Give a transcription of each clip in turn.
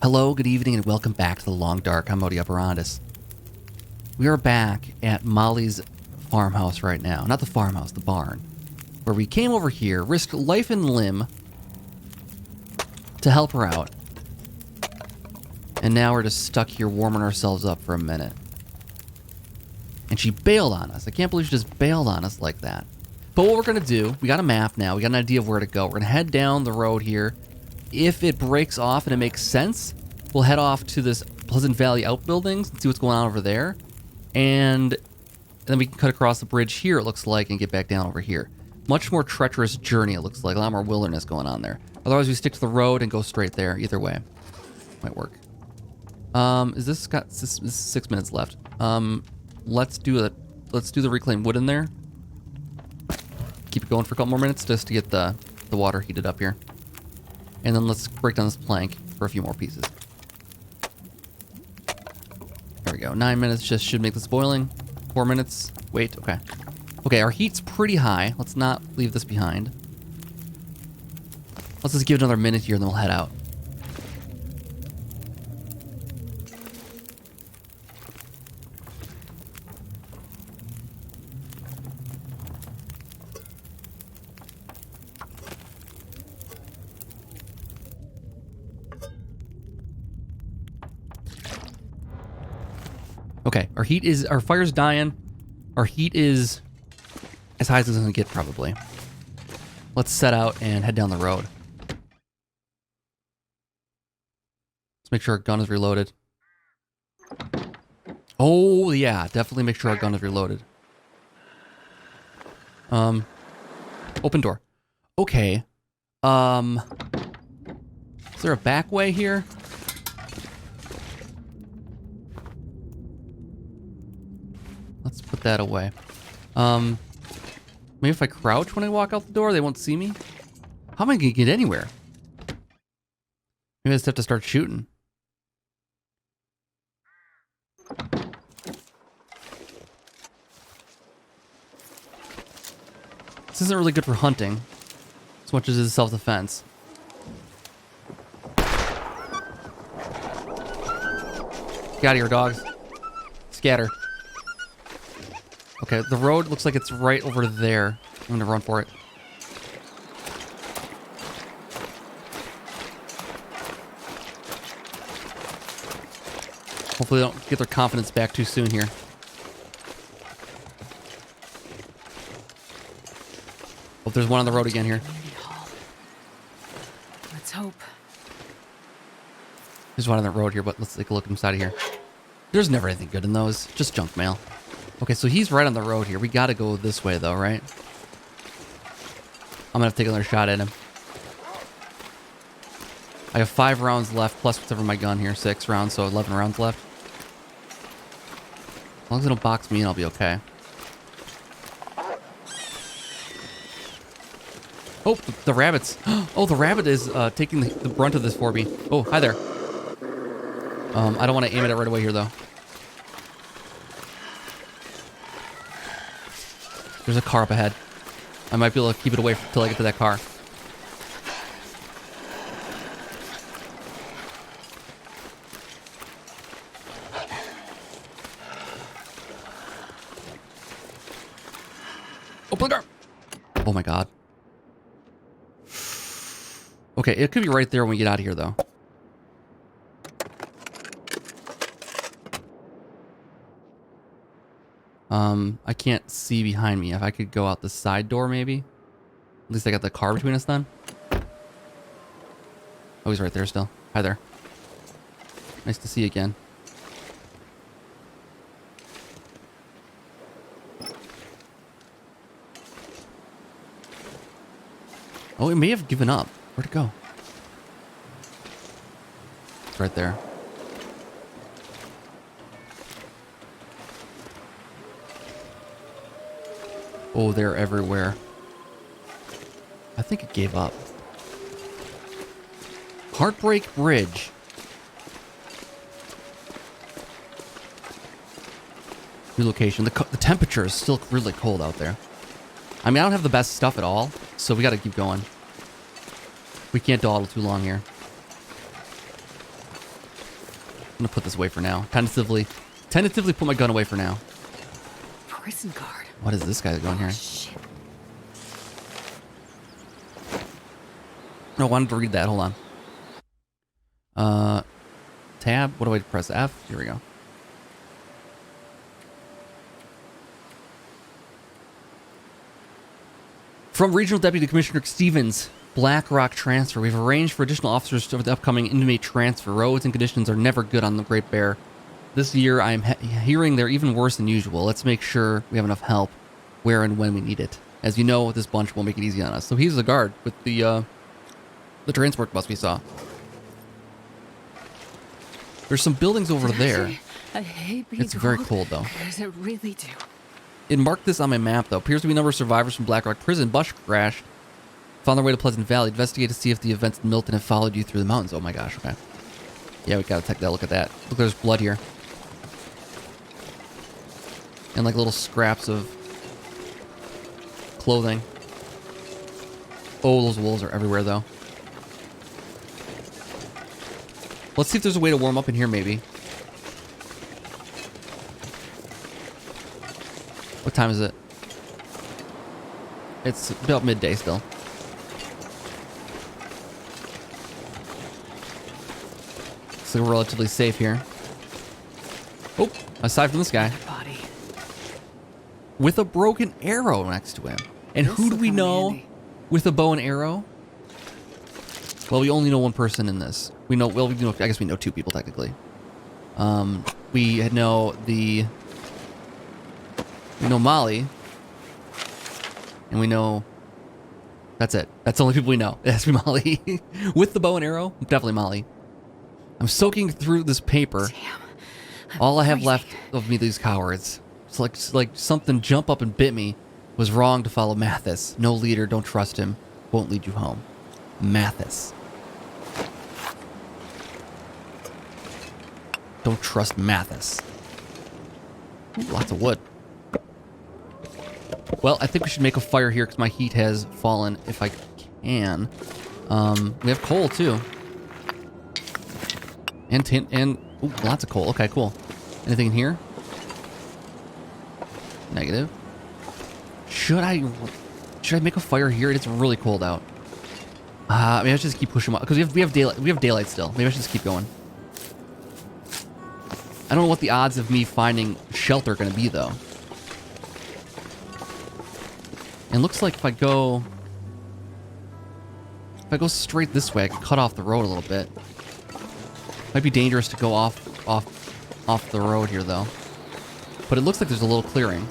Hello, good evening, and welcome back to the Long Dark. I'm Modi Operandus. We are back at Molly's farmhouse right now. Not the farmhouse, the barn. Where we came over here, risked life and limb to help her out. And now we're just stuck here warming ourselves up for a minute. And she bailed on us. I can't believe she just bailed on us like that. But what we're going to do, we got a map now. We got an idea of where to go. We're going to head down the road here. If it breaks off and it makes sense, we'll head off to this Pleasant Valley outbuildings and see what's going on over there. And then we can cut across the bridge here, it looks like, and get back down over here. Much more treacherous journey, it looks like. A lot more wilderness going on there. Otherwise, we stick to the road and go straight there. Either way. Might work. Is this got 6 minutes left? Let's do the reclaimed wood in there. Keep it going for a couple more minutes just to get the water heated up here. And then let's break down this plank for a few more pieces. There we go. 9 minutes just should make this boiling. 4 minutes. Wait, okay. Okay, our heat's pretty high. Let's not leave this behind. Let's just give it another minute here and then we'll head out. Okay, our fire's dying. Our heat is as high as it's gonna get, probably. Let's set out and head down the road. Let's make sure our gun is reloaded. Oh, yeah, definitely make sure our gun is reloaded. Open door. Okay. Is there a back way here? Let's put that away. Maybe if I crouch when I walk out the door, they won't see me? How am I gonna get anywhere? Maybe I just have to start shooting. This isn't really good for hunting, as much as it is self-defense. Get out of here, dogs. Scatter. Okay, the road looks like it's right over there. I'm gonna run for it. Hopefully they don't get their confidence back too soon here. Oh, there's one on the road again here. Let's hope. There's one on the road here, but let's take a look inside of here. There's never anything good in those. Just junk mail. Okay, so he's right on the road here. We gotta go this way, though, right? I'm gonna have to take another shot at him. I have 5 rounds left, plus whatever my gun here. 6 rounds, so 11 rounds left. As long as they don't box me in, I'll be okay. Oh, the rabbits. Oh, the rabbit is taking the brunt of this for me. Oh, hi there. I don't want to aim at it right away here, though. There's a car up ahead. I might be able to keep it away until I get to that car. Open the door! Oh my god. Okay, it could be right there when we get out of here, though. I can't see behind me. If I could go out the side door, maybe? At least I got the car between us then. Oh, he's right there still. Hi there. Nice to see you again. Oh, it may have given up. Where'd it go? It's right there. Oh, they're everywhere. I think it gave up. Heartbreak Bridge. New location. The temperature is still really cold out there. I mean, I don't have the best stuff at all, so we gotta keep going. We can't dawdle too long here. gonna put this away for now. Tentatively put my gun away for now. Prison guard. What is this guy doing here? Shit. No, I wanted to read that. Hold on. Tab. What do I press? F? Here we go. From Regional Deputy Commissioner Stevens, Black Rock transfer. We've arranged for additional officers for the upcoming inmate transfer. Roads and conditions are never good on the Great Bear. This year, I'm hearing they're even worse than usual. Let's make sure we have enough help where and when we need it. As you know, this bunch won't make it easy on us. So he's the guard with the transport bus we saw. There's some buildings over there. I hate being It's very cold, though. Does it really do? It marked this on my map, though. Appears to be a number of survivors from Black Rock Prison. Bus crashed. Found their way to Pleasant Valley. Investigate to see if the events in Milton have followed you through the mountains. Oh my gosh, okay. Yeah, we gotta take that look at that. Look, there's blood here. And like little scraps of clothing. Oh, those wolves are everywhere, though. Let's see if there's a way to warm up in here, maybe. What time is it? It's about midday still. So we're relatively safe here. Oh, aside from this guy. Body. With a broken arrow next to him. And who do we know with a bow and arrow? Well, we only know one person in this. We know, well, I guess we know two people technically. We know Molly. And we know, that's it. That's the only people we know. It has to be Molly. With the bow and arrow, definitely Molly. I'm soaking through this paper. Damn. All I have left of me, these cowards. It's like something jump up and bit me. Was wrong to follow Mathis. No leader, don't trust him. Won't lead you home. Mathis. Don't trust Mathis. Ooh, lots of wood. Well, I think we should make a fire here because my heat has fallen if I can. We have coal too. And ooh, lots of coal. Okay, cool. Anything in here? Negative. Should I make a fire here? It's really cold out. Maybe I should just keep pushing them up because we have daylight. We have daylight still. Maybe I should just keep going. I don't know what the odds of me finding shelter are going to be though. And looks like if I go straight this way, I can cut off the road a little bit. Might be dangerous to go off the road here though. But it looks like there's a little clearing.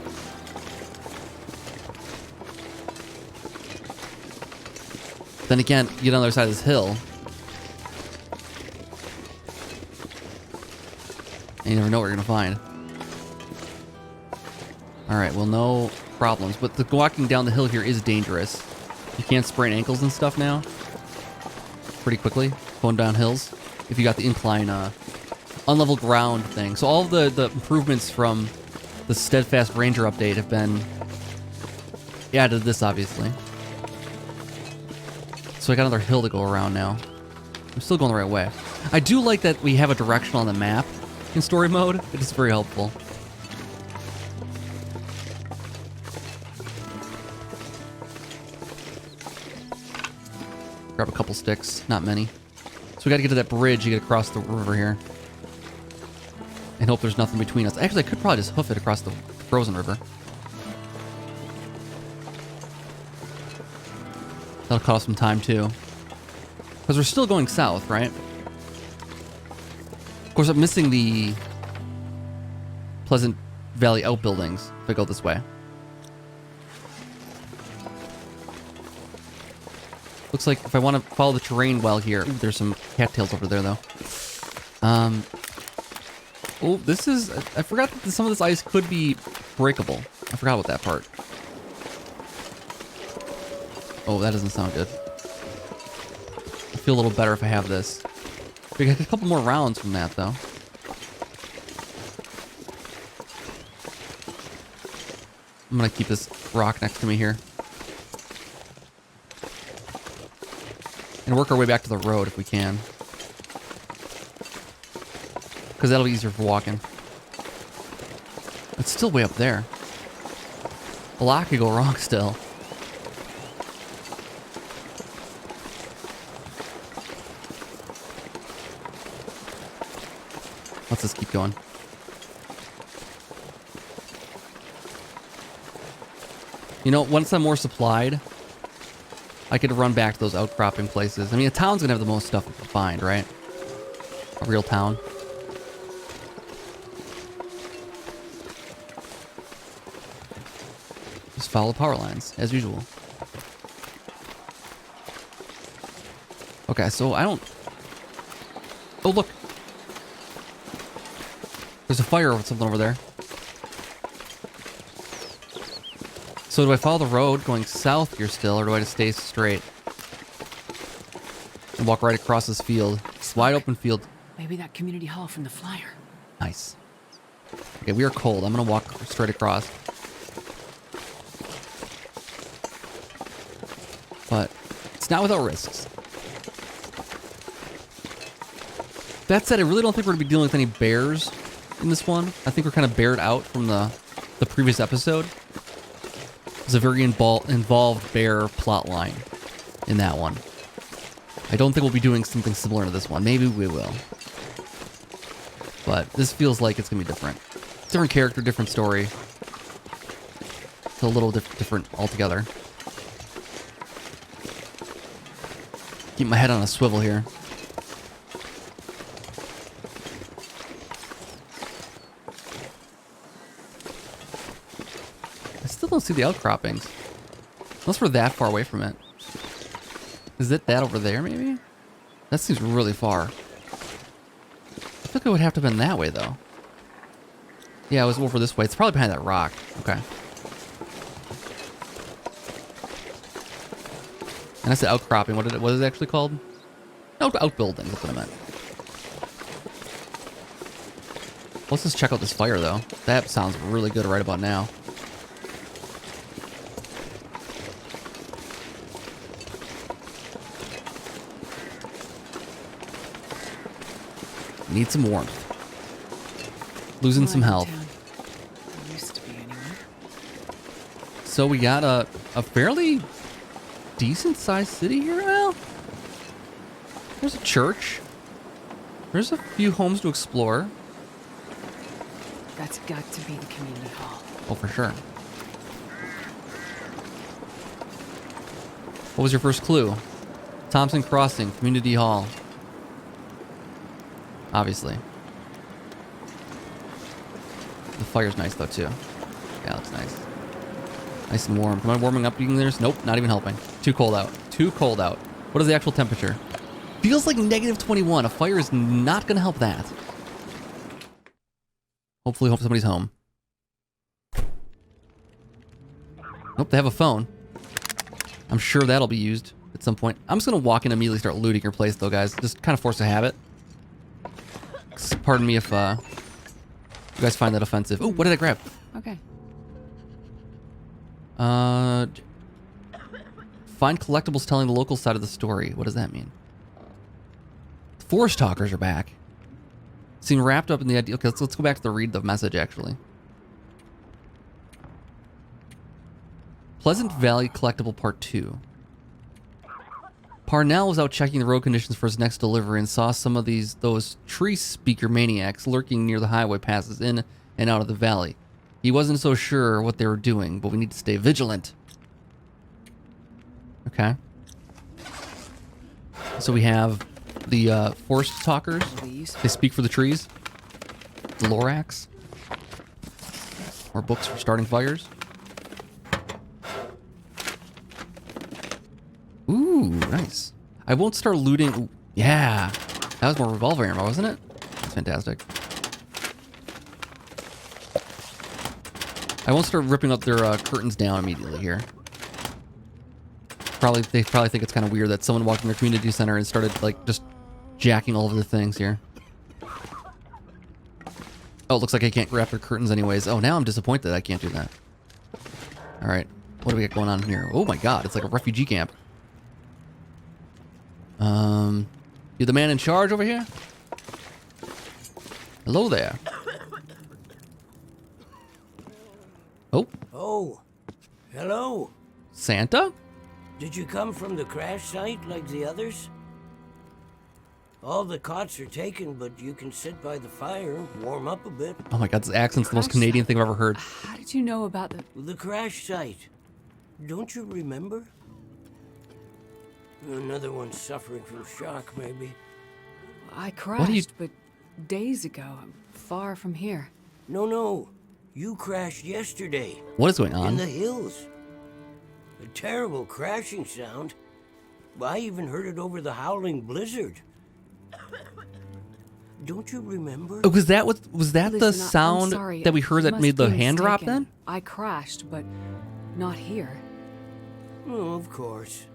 Then again, you get on the other side of this hill. And you never know what you're gonna find. Alright, well, no problems. But the walking down the hill here is dangerous. You can't sprain ankles and stuff now. Pretty quickly. Going down hills. If you got the incline, unlevel ground thing. So all of the improvements from the Steadfast Ranger update have been added to this, obviously. So I got another hill to go around now. I'm still going the right way. I do like that we have a direction on the map in story mode. It is very helpful. Grab a couple sticks, not many. So we got to get to that bridge. You get across the river here. And hope there's nothing between us. Actually, I could probably just hoof it across the frozen river. That'll cut off some time too. Because we're still going south, right? Of course, I'm missing the Pleasant Valley outbuildings if I go this way. Looks like if I want to follow the terrain well here... Ooh, there's some cattails over there, though. Oh, this is... I forgot that some of this ice could be breakable. I forgot about that part. Oh, that doesn't sound good. I feel a little better if I have this. We got a couple more rounds from that, though. I'm gonna keep this rock next to me here. And work our way back to the road if we can. because that'll be easier for walking. It's still way up there. A lot could go wrong still. Let's just keep going. You know, once I'm more supplied, I could run back to those outcropping places. I mean, a town's gonna have the most stuff to find, right? A real town. Just follow the power lines, as usual. Okay, so I don't... Oh, look! There's a fire or something over there. So do I follow the road going south here still, or do I just stay straight? And walk right across this field. This wide open field. Maybe that community hall from the flyer. Nice. Okay, we are cold. I'm gonna walk straight across. But it's not without risks. That said, I really don't think we're gonna be dealing with any bears in this one. I think we're kind of bared out from the previous episode. There's a very involved bear plot line in that one. I don't think we'll be doing something similar to this one. Maybe we will. But this feels like it's going to be different. Different character, different story. It's a little different altogether. Keep my head on a swivel here. I still don't see the outcroppings. Unless we're that far away from it. Is it that over there, maybe? That seems really far. I feel like it would have to have been that way, though. Yeah, it was over this way. It's probably behind that rock. Okay. And that's the outcropping. What is it actually called? Outbuilding. That's what I meant. Let's just check out this fire, though. That sounds really good right about now. Need some warmth. Losing some health. Used to be anyway. So we got a fairly decent sized city here. Well, there's a church. There's a few homes to explore. That's got to be the community hall. Oh, for sure. What was your first clue? Thompson Crossing, Community Hall. Obviously. The fire's nice though too. Yeah, looks nice. Nice and warm. Am I warming up eating this? Nope, not even helping. Too cold out. Too cold out. What is the actual temperature? Feels like negative 21. A fire is not going to help that. Hopefully, hope somebody's home. Nope, they have a phone. I'm sure that'll be used at some point. I'm just going to walk in and immediately start looting your place though, guys. Just kind of force a habit. Pardon me if you guys find that offensive. Oh, what did I grab? Okay. Find collectibles telling the local side of the story. What does that mean? Forest talkers are back. Seem wrapped up in the idea. Okay, let's go back to read the message actually. Pleasant Valley Collectible Part 2. Parnell was out checking the road conditions for his next delivery and saw some of those tree speaker maniacs lurking near the highway passes in and out of the valley. He wasn't so sure what they were doing, but we need to stay vigilant. Okay. So we have the forest talkers. They speak for the trees. The Lorax. More books for starting fires. Ooh, nice. I won't start looting. Ooh, yeah. That was more revolver ammo, wasn't it? That's fantastic. I won't start ripping up their curtains down immediately here. They probably think it's kind of weird that someone walked in their community center and started like just jacking all of the things here. Oh, it looks like I can't grab their curtains anyways. Oh, now I'm disappointed I can't do that. All right, what do we got going on here? Oh my God, it's like a refugee camp. You the man in charge over here? Hello there. Oh, Oh, hello. Santa? Did you come from the crash site like the others? All the cots are taken, but you can sit by the fire, warm up a bit. Oh my god, this accent's the most Crash Canadian site? thing I've ever heard. How did you know about the... The crash site. Don't you remember? Another one suffering from shock, maybe. I What do you- crashed, but days ago, far from here. No. You crashed yesterday. What is going In on? the hills. A terrible crashing sound. I even heard it over the howling blizzard. Don't you remember? Oh, was that the Listen, I'm sound sorry, that we heard you that made the must be hand drop mistaken. then? I crashed, but not here. Oh, of course.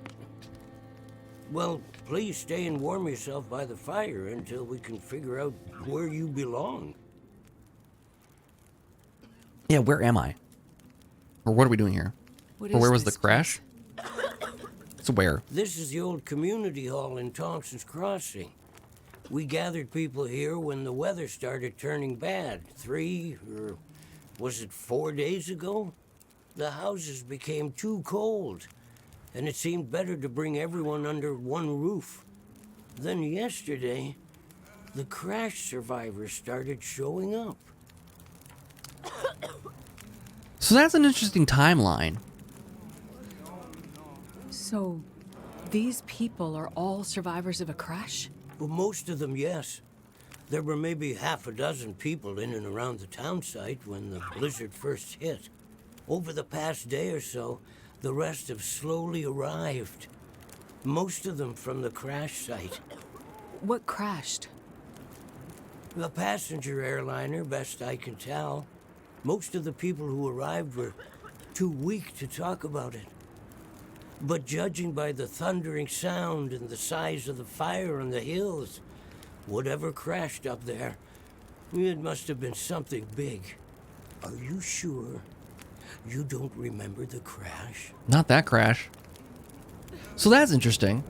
Well, please stay and warm yourself by the fire until we can figure out where you belong. Yeah, where am I? Or what are we doing here? What Or is where was the this crash? So where? This is the old community hall in Thompson's Crossing. We gathered people here when the weather started turning bad. 3 or was it 4 days ago? The houses became too cold, and it seemed better to bring everyone under one roof. Then yesterday, the crash survivors started showing up. So that's an interesting timeline. So, these people are all survivors of a crash? Well, most of them, yes. There were maybe half a dozen people in and around the town site when the blizzard first hit. Over the past day or so, the rest have slowly arrived. Most of them from the crash site. What crashed? A passenger airliner, best I can tell. Most of the people who arrived were too weak to talk about it. But judging by the thundering sound and the size of the fire on the hills, whatever crashed up there, it must have been something big. Are you sure you don't remember the crash? Not that crash. So that's interesting.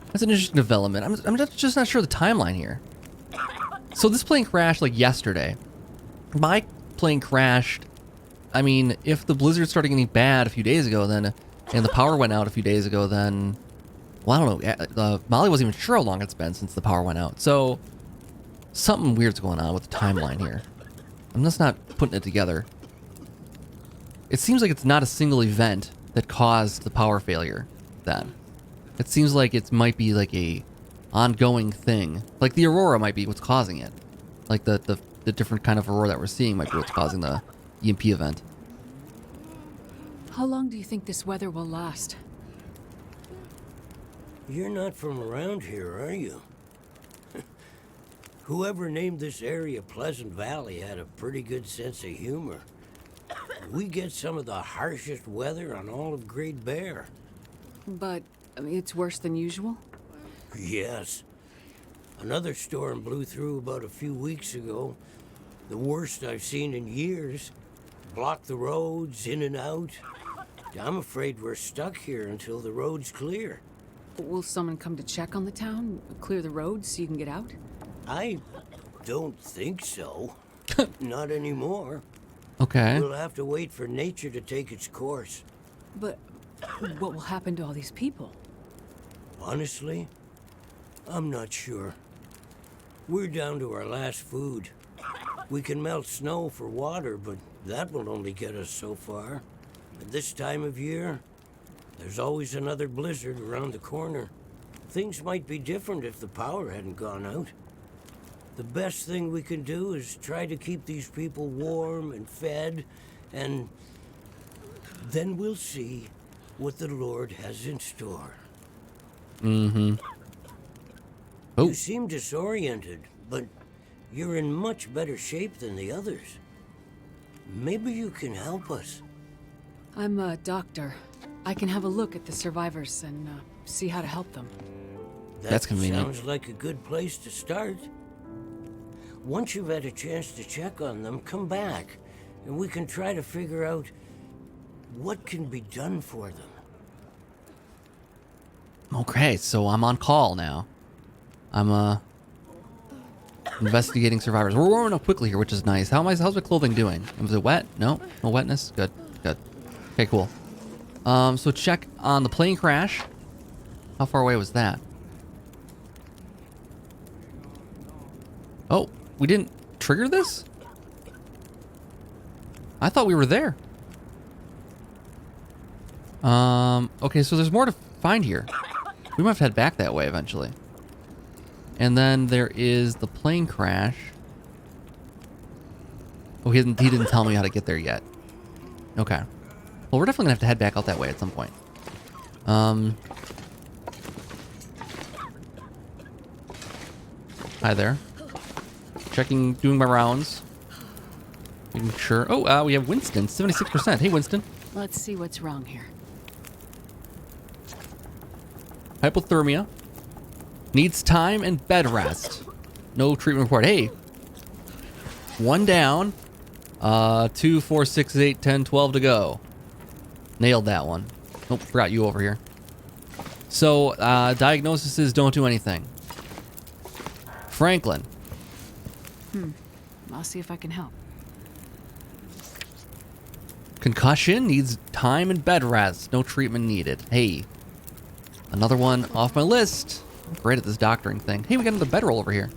That's an interesting development. I'm just not sure the timeline here. So this plane crashed like yesterday. My plane crashed. I mean, if the blizzard started getting bad a few days ago, then and the power went out a few days ago, then well, I don't know. Molly wasn't even sure how long it's been since the power went out. So something weird's going on with the timeline here. I'm just not putting it together. It seems like it's not a single event that caused the power failure then. It seems like it might be like a ongoing thing. Like the aurora might be what's causing it. Like the different kind of aurora that we're seeing might be what's causing the EMP event. How long do you think this weather will last? You're not from around here, are you? Whoever named this area Pleasant Valley had a pretty good sense of humor. We get some of the harshest weather on all of Great Bear. But, I mean, it's worse than usual? Yes. Another storm blew through about a few weeks ago. The worst I've seen in years. Blocked the roads, in and out. I'm afraid we're stuck here until the road's clear. Will someone come to check on the town? Clear the roads so you can get out? I don't think so. Not anymore. Okay. We'll have to wait for nature to take its course. But what will happen to all these people? Honestly, I'm not sure. We're down to our last food. We can melt snow for water, but that will only get us so far. At this time of year, there's always another blizzard around the corner. Things might be different if the power hadn't gone out. The best thing we can do is try to keep these people warm and fed, and then we'll see what the Lord has in store. Mm-hmm. Oh. You seem disoriented, but you're in much better shape than the others. Maybe you can help us. I'm a doctor. I can have a look at the survivors and see how to help them. That's convenient. Sounds like a good place to start. Once you've had a chance to check on them, come back, and we can try to figure out what can be done for them. Okay, so I'm on call now. I'm Investigating survivors. We're warming up quickly here, which is nice. How's my clothing doing? Was it wet? No? No wetness? Good. Good. Okay, cool. So check on the plane crash. How far away was that? Oh, we didn't trigger this? I thought we were there. Okay, so there's more to find here. We might have to head back that way eventually. And then there is the plane crash. Oh, he didn't tell me how to get there yet. Okay. Well, we're definitely gonna have to head back out that way at some point. Hi there. Checking, doing my rounds. Making sure. Oh, we have Winston, 76%. Hey, Winston. Let's see what's wrong here. Hypothermia. Needs time and bed rest. No treatment report. Hey. 1 down. 2, 4, 6, 8, 10, 12 to go. Nailed that one. Nope, forgot you over here. So, diagnoses don't do anything. Franklin. I'll see if I can help. Concussion needs time and bed rest. No treatment needed. Hey. Another one off my list. I'm great at this doctoring thing. Hey, we got another bedroll over here.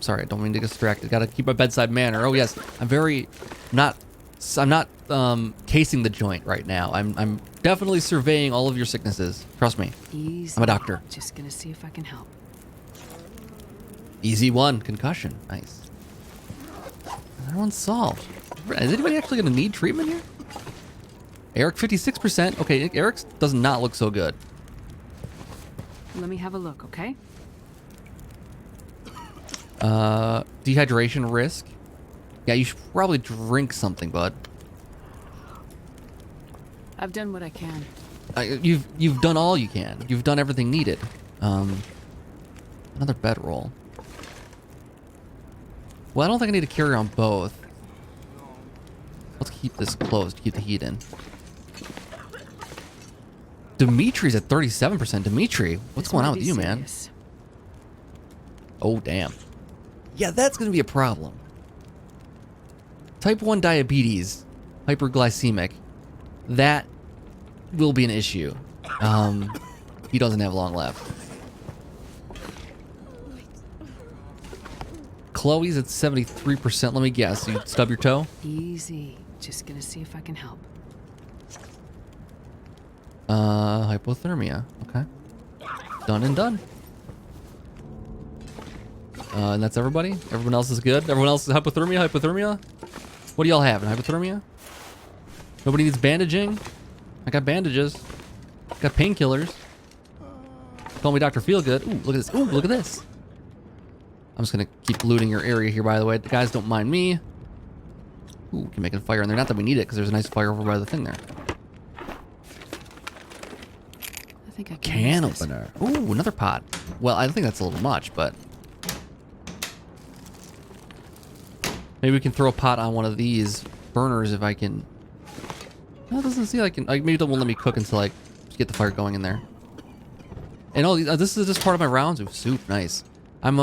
Sorry, I don't mean to get distracted. Gotta keep my bedside manner. Oh yes, I'm not casing the joint right now. I'm definitely surveying all of your sicknesses. Trust me. Easy. I'm a doctor. Just gonna see if I can help. Easy one, concussion. Nice. Another one solved. Is anybody actually gonna need treatment here? Eric, 56%. Okay, Eric does not look so good. Let me have a look, okay? Dehydration risk. Yeah, you should probably drink something, bud. I've done what I can. You've done all you can. You've done everything needed. Another bedroll. Well, I don't think I need to carry on both. Let's keep this closed to keep the heat in. Dimitri's at 37%. Dimitri, what's going on with you, man? Oh, damn. Yeah, that's going to be a problem. Type 1 diabetes, hyperglycemic. That will be an issue. He doesn't have long left. Chloe's at 73%. Let me guess. You stub your toe? Easy. Just gonna see if I can help. Hypothermia. Okay. Done and done. And that's everybody? Everyone else is good? Everyone else is hypothermia? Hypothermia? What do y'all have? Hypothermia? Nobody needs bandaging? I got bandages. Got painkillers. Call me Dr. Feelgood. Ooh, look at this. Ooh, look at this. I'm just gonna keep looting your area here, by the way. The guys don't mind me. Ooh, we can make a fire in there. Not that we need it, because there's a nice fire over by the thing there. I think I can opener. Ooh, another pot. Well, I think that's a little much, but maybe we can throw a pot on one of these burners if I can. No, it doesn't seem like maybe it won't let me cook until I get the fire going in there. And oh, this is just part of my rounds. Ooh, soup, nice. I'm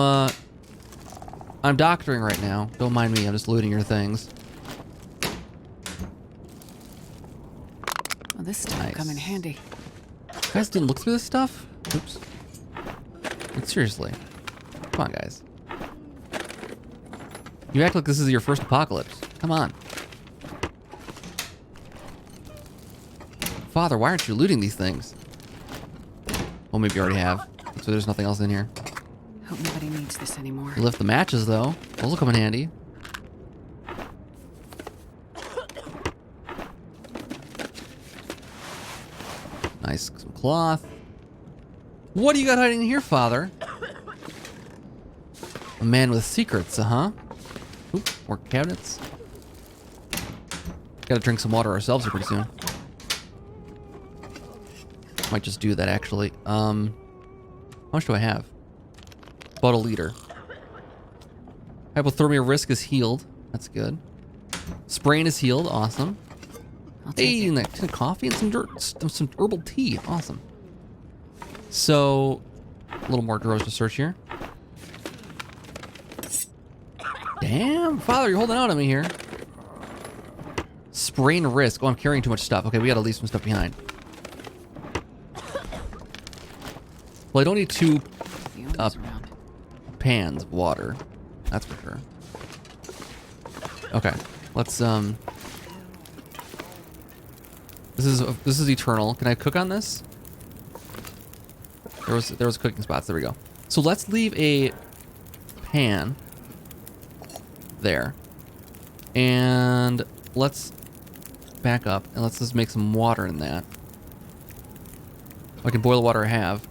doctoring right now. Don't mind me. I'm just looting your things. Oh, this stuff will come in handy. You guys didn't look through this stuff? Oops. Like, seriously. Come on, guys. You act like this is your first apocalypse. Come on. Father, why aren't you looting these things? Well, maybe you already have. So there's nothing else in here. Hope nobody needs this anymore. Lift the matches, though. Those will come in handy. Nice. Some cloth. What do you got hiding in here, Father? A man with secrets, uh-huh. Oop, more cabinets. Gotta drink some water ourselves here pretty soon. Might just do that, actually. How much do I have? About a liter. Hypothermia risk is healed. That's good. Sprain is healed. Awesome. Hey, and that coffee and some herbal tea. Awesome. So, a little more drawers to search here. Damn, Father, you're holding out on me here. Sprain risk. Oh, I'm carrying too much stuff. Okay, we gotta leave some stuff behind. Well, I don't need 2 pans of water. That's for sure. Okay, let's This is eternal. Can I cook on this? There was cooking spots. There we go. So let's leave a pan there, and let's back up and let's just make some water in that. I can boil the water I have.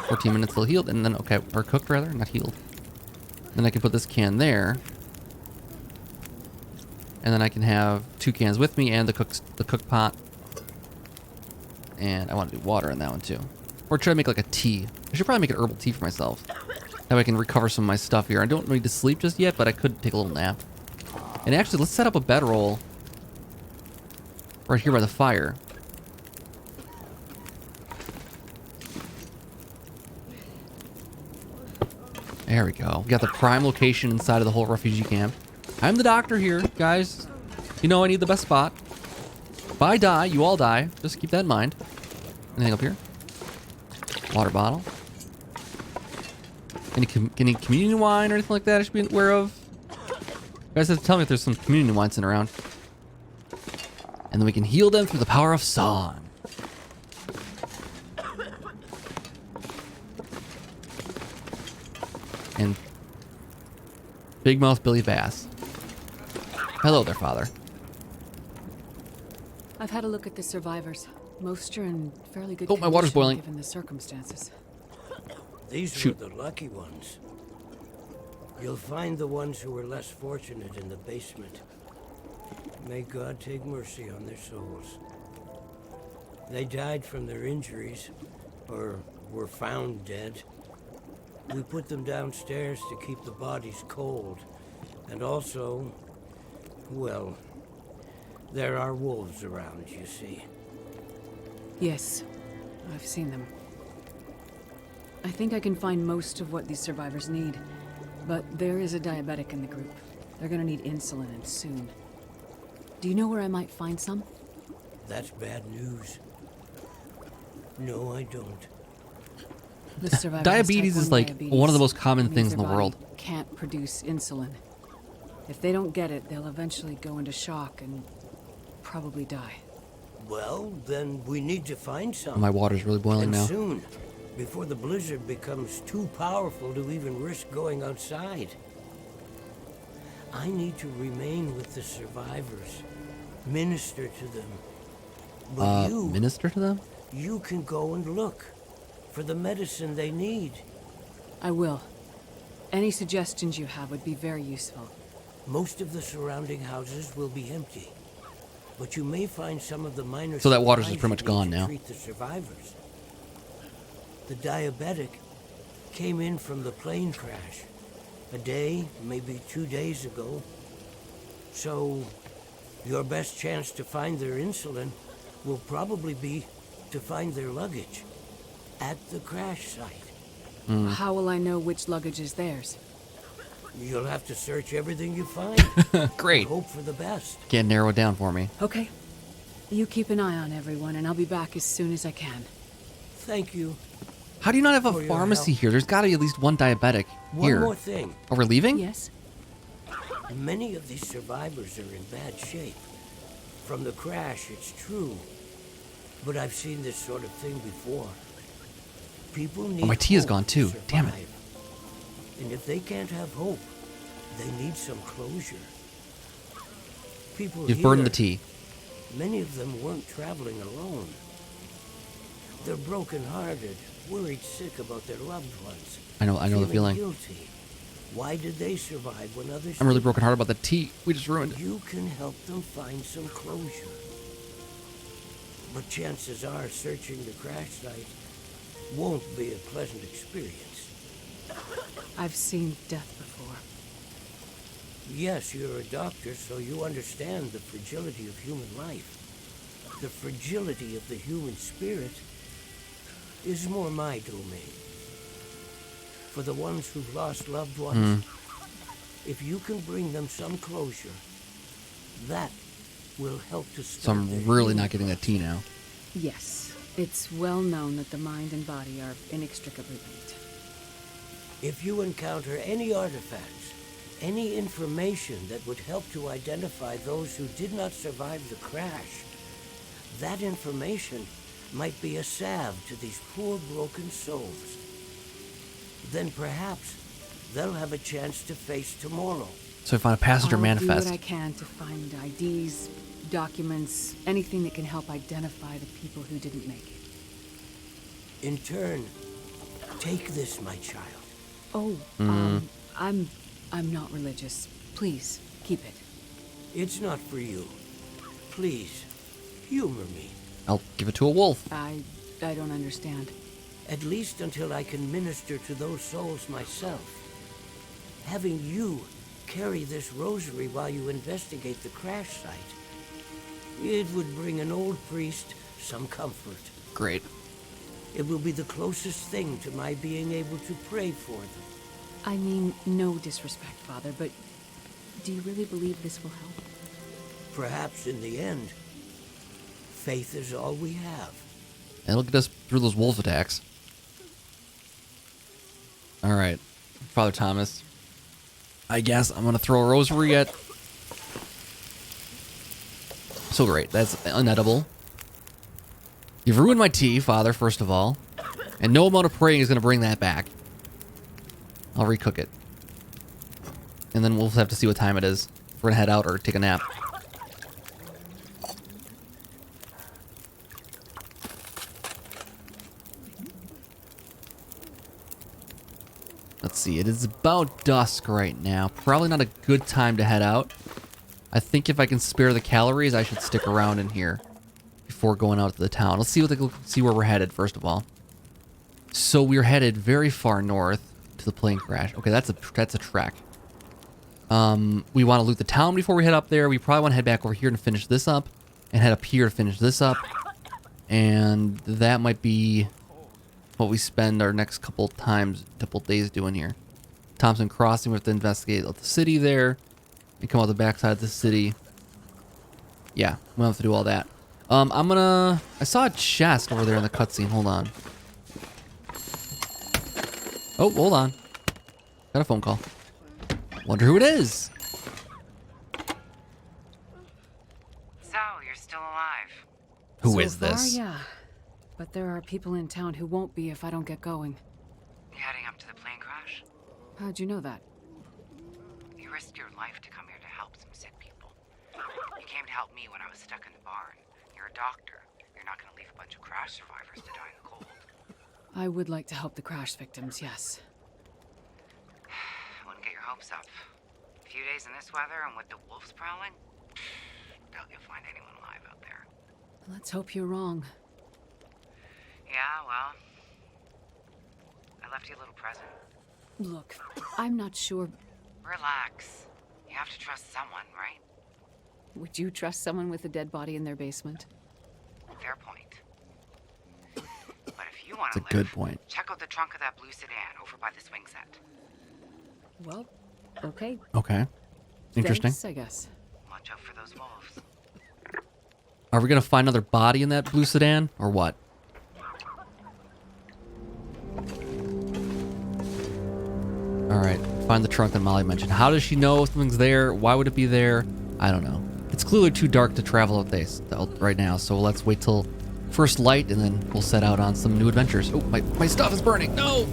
14 minutes till healed, and then okay, or cooked rather, not healed. Then I can put this can there, and then I can have 2 cans with me and the cook pot. And I want to do water in that one too. Or should I make like a tea? I should probably make an herbal tea for myself. That way I can recover some of my stuff here. I don't need to sleep just yet, but I could take a little nap. And actually, let's set up a bedroll right here by the fire. There we go. We got the prime location inside of the whole refugee camp. I'm the doctor here, guys. You know I need the best spot. If I die, you all die. Just keep that in mind. Anything up here? Water bottle. Any communion wine or anything like that I should be aware of? You guys have to tell me if there's some communion wine sitting around. And then we can heal them through the power of song. And Big Mouth Billy Bass. Hello there, Father. I've had a look at the survivors. Most are in fairly good my water's condition boiling. given the circumstances. These were the lucky ones. You'll find the ones who were less fortunate in the basement. May God take mercy on their souls. They died from their injuries, or were found dead. We put them downstairs to keep the bodies cold. And also, well, there are wolves around, you see. Yes, I've seen them. I think I can find most of what these survivors need, but there is a diabetic in the group. They're gonna need insulin, and soon. Do you know where I might find some? That's bad news. No, I don't. The survivor has Diabetes type is 1 like diabetes. one of the most common It means things in their the world. body can't produce insulin. If they don't get it, they'll eventually go into shock and probably die. Well, then we need to find some. My water's really boiling And now. soon, before the blizzard becomes too powerful to even risk going outside. I need to remain with the survivors, minister to them. But Minister to them? you can go and look for the medicine they need. I will. Any suggestions you have would be very useful. Most of the surrounding houses will be empty, but you may find some of the minor. So that water's just supplies pretty much you need gone to now. Treat the survivors. The diabetic came in from the plane crash a day, maybe 2 days ago. So your best chance to find their insulin will probably be to find their luggage at the crash site. How will I know which luggage is theirs? You'll have to search everything you find. Great. Hope for the best. Can't narrow it down for me. Okay. You keep an eye on everyone, and I'll be back as soon as I can. Thank you. How do you not have a For your pharmacy help. here? There's got to be at least one diabetic here. One more thing. Oh, we're leaving? Yes? Many of these survivors are in bad shape. From the crash, it's true. But I've seen this sort of thing before. People need my tea is hope gone to too. Damn it. survive. And if they can't have hope, they need some closure. People You've burned the here, tea. many of them weren't traveling alone. They're broken-hearted, worried sick about their loved ones. I know the feeling. Guilty. Why did they survive when others I'm really didn't? broken hearted about the tea we just ruined. You can help them find some closure. But chances are searching the crash site won't be a pleasant experience. I've seen death before. Yes, you're a doctor, so you understand the fragility of human life. The fragility of the human spirit is more my domain. For the ones who've lost loved ones, if you can bring them some closure, that will help to So start I'm their really healing not getting that tea now. Yes, it's well known that the mind and body are inextricably linked. If you encounter any artifacts, any information that would help to identify those who did not survive the crash, that information might be a salve to these poor broken souls. Then perhaps they'll have a chance to face tomorrow. So I found a passenger I'll manifest. do what I can to find IDs, documents, anything that can help identify the people who didn't make it. In turn, take this, my child. Oh, I'm not religious. Please, keep it. It's not for you. Please, humor me. I'll give it to a wolf. I don't understand. At least until I can minister to those souls myself. Having you carry this rosary while you investigate the crash site, it would bring an old priest some comfort. Great. It will be the closest thing to my being able to pray for them. I mean, no disrespect, Father, but do you really believe this will help? Perhaps in the end, faith is all we have. And look at us through those wolf attacks. All right, Father Thomas. I guess I'm going to throw a rosary at... So great. That's unedible. You've ruined my tea, Father, first of all. And no amount of praying is going to bring that back. I'll recook it. And then we'll have to see what time it is. If we're going to head out or take a nap. Let's see, it is about dusk right now. Probably not a good time to head out. I think if I can spare the calories, I should stick around in here before going out to the town. Let's see where we're headed first of all. So we're headed very far north to the plane crash. Okay, that's a trek. We want to loot the town before we head up there. We probably want to head back over here and finish this up, and head up here to finish this up. And that might be what we spend our next couple days doing here. Thompson Crossing, we have to investigate the city there and come out the backside of the city. Yeah, we'll have to do all that. I saw a chest over there in the cutscene. Hold on. Oh, hold on. Got a phone call. Wonder who it is. So, you're still alive. Who So is far, this? yeah. But there are people in town who won't be if I don't get going. You heading up to the plane crash? How'd you know that? You risked your life to come here to help some sick people. You came to help me when I was stuck in the barn. You're a doctor. You're not going to leave a bunch of crash survivors to die in the cold. I would like to help the crash victims, yes. I wouldn't get your hopes up. A few days in this weather and with the wolves prowling? Doubt you'll find anyone alive out there. Let's hope you're wrong. Yeah, well, I left you a little present. Look, I'm not sure. Relax. You have to trust someone, right? Would you trust someone with a dead body in their basement? Fair point. But if you want That's to a live, good point. check out the trunk of that blue sedan over by the swing set. Well, okay. Okay. Interesting. Thanks, I guess. Watch out for those wolves. Are we going to find another body in that blue sedan or what? All right, find the trunk that Molly mentioned. How does she know something's there? Why would it be there? I don't know. It's clearly too dark to travel out right now, so let's wait till first light and then we'll set out on some new adventures. Oh, my stuff is burning. No!